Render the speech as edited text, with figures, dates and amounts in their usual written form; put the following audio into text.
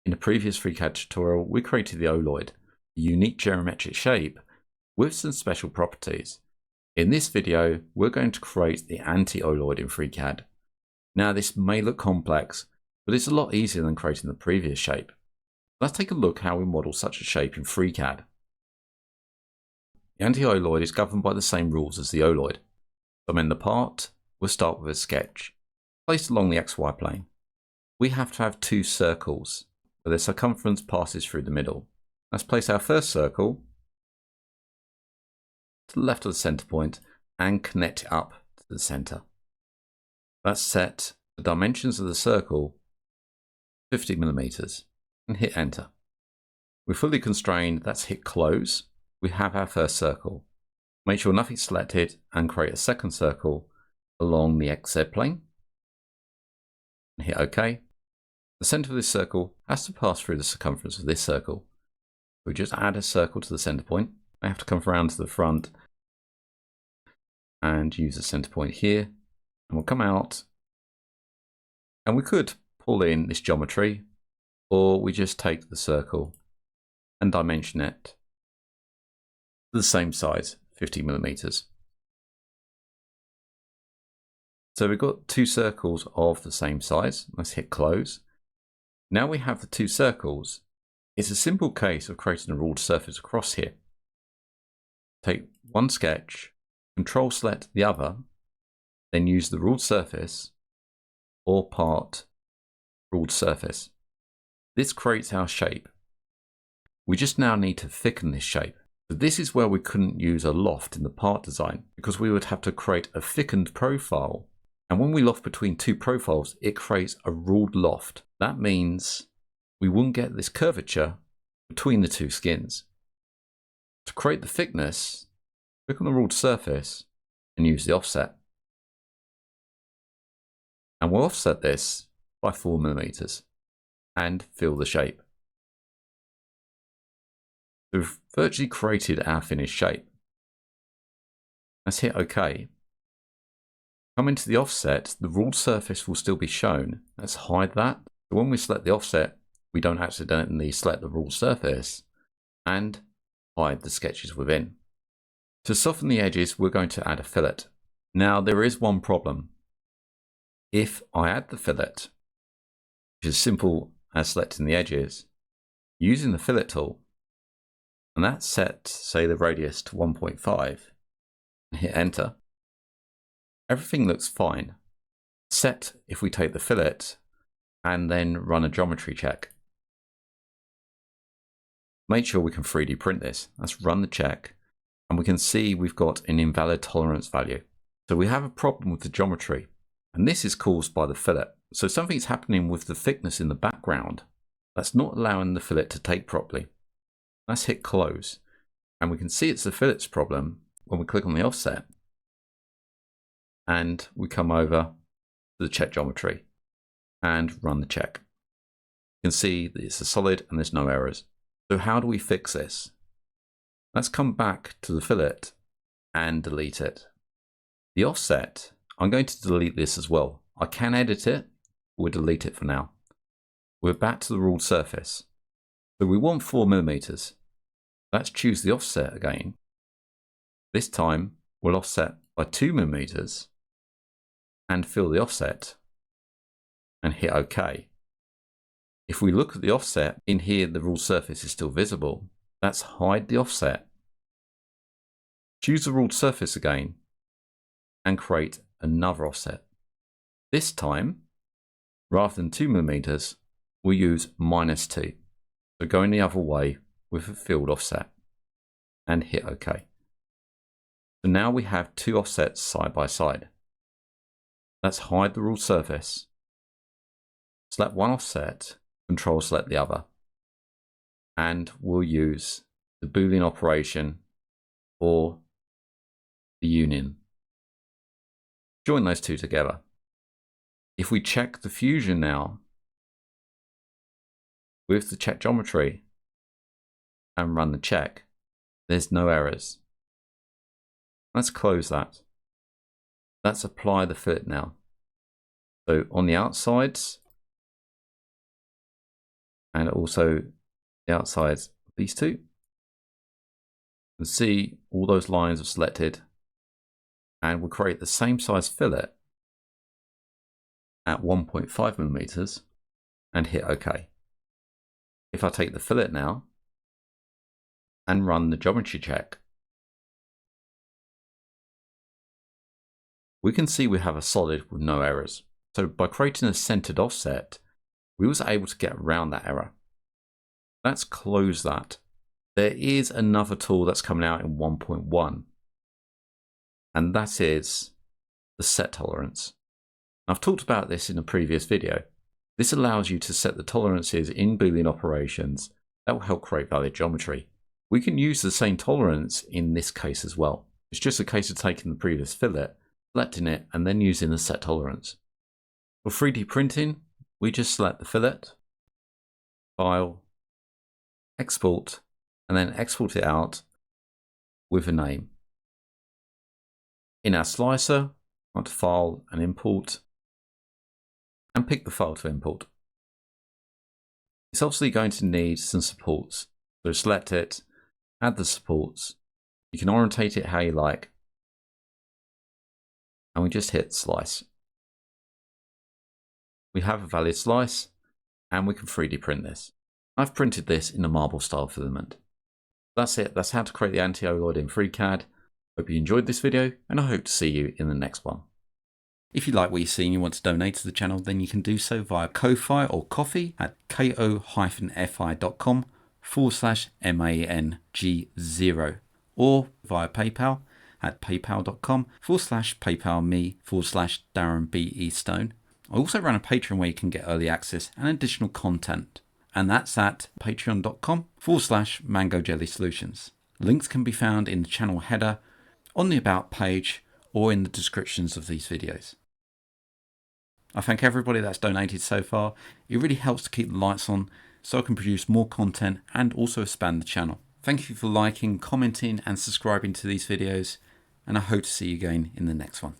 In the previous FreeCAD tutorial, we created the oloid, a unique geometric shape with some special properties. In this video, we're going to create the anti-oloid in FreeCAD. Now this may look complex, but it's a lot easier than creating the previous shape. Let's take a look how we model such a shape in FreeCAD. The anti-oloid is governed by the same rules as the oloid. To amend the part, we'll start with a sketch, placed along the XY plane. We have to have two circles, where the circumference passes through the middle. Let's place our first circle to the left of the center point and connect it up to the center. Let's set the dimensions of the circle 50 millimeters and hit enter. We're fully constrained, let's hit close. We have our first circle. Make sure nothing's selected and create a second circle along the XZ plane and hit OK. The center of this circle has to pass through the circumference of this circle. We just add a circle to the center point. I have to come around to the front and use the center point here, and we'll come out, and we could pull in this geometry, or we just take the circle and dimension it to the same size, 50 millimeters. So we've got two circles of the same size. Let's hit close. Now we have the two circles. It's a simple case of creating a ruled surface across here. Take one sketch, control select the other, then use the ruled surface or part ruled surface. This creates our shape. We just now need to thicken this shape. So this is where we couldn't use a loft in the part design, because we would have to create a thickened profile. And when we loft between two profiles, it creates a ruled loft. That means we wouldn't get this curvature between the two skins. To create the thickness, click on the ruled surface and use the offset. And we'll offset this by 4 millimeters and fill the shape. We've virtually created our finished shape. Let's hit OK. Come into the offset, the ruled surface will still be shown. Let's hide that. So when we select the offset, we don't accidentally select the ruled surface and hide the sketches within. To soften the edges, we're going to add a fillet. Now there is one problem. If I add the fillet, which is simple as selecting the edges, using the fillet tool, and that's set, say, the radius to 1.5, and hit enter, everything looks fine, except if we take the fillet and then run a geometry check. Make sure we can 3D print this. Let's run the check, and we can see we've got an invalid tolerance value. So we have a problem with the geometry, and this is caused by the fillet. So something's happening with the thickness in the background that's not allowing the fillet to take properly. Let's hit close, and we can see it's the fillet's problem when we click on the offset and we come over to the check geometry and run the check. You can see that it's a solid and there's no errors. So how do we fix this? Let's come back to the fillet and delete it. The offset, I'm going to delete this as well. I can edit it, but we'll delete it for now. We're back to the ruled surface. So we want 4 millimeters. Let's choose the offset again. This time we'll offset by 2 millimeters and fill the offset and hit OK. If we look at the offset, in here the ruled surface is still visible. Let's hide the offset. Choose the ruled surface again and create another offset. This time, rather than 2 millimeters, we'll use -2. So going the other way with a filled offset and hit OK. So now we have two offsets side by side. Let's hide the ruled surface. Select one offset, control select the other. And we'll use the Boolean operation or the union. Join those two together. If we check the fusion now with the check geometry and run the check, there's no errors. Let's close that. Let's apply the fillet now. So on the outsides, and also the outsides of these two. And see all those lines are selected, and we'll create the same size fillet at 1.5 millimeters and hit OK. If I take the fillet now and run the geometry check, we can see we have a solid with no errors. So by creating a centered offset, we was able to get around that error. Let's close that. There is another tool that's coming out in 1.1, and that is the set tolerance. I've talked about this in a previous video. This allows you to set the tolerances in Boolean operations that will help create valid geometry. We can use the same tolerance in this case as well. It's just a case of taking the previous fillet, selecting it, and then using the set tolerance. For 3D printing, we just select the fillet, File, Export, and then export it out with a name. In our slicer, go to File and Import, and pick the file to import. It's obviously going to need some supports, so select it, add the supports. You can orientate it how you like, and we just hit Slice. We have a valid slice, and we can 3D print this. I've printed this in a marble style filament. That's it. That's how to create the Anti-Oloid in FreeCAD. Hope you enjoyed this video, and I hope to see you in the next one. If you like what you see and you want to donate to the channel, then you can do so via Ko-Fi or Ko-Fi at ko-fi.com/MANG0, or via PayPal at paypal.com/paypalme/DarrenBEstone. I also run a Patreon where you can get early access and additional content, and that's at patreon.com/MangoJellySolutions. Links can be found in the channel header, on the About page, or in the descriptions of these videos. I thank everybody that's donated so far. It really helps to keep the lights on so I can produce more content and also expand the channel. Thank you for liking, commenting and subscribing to these videos, and I hope to see you again in the next one.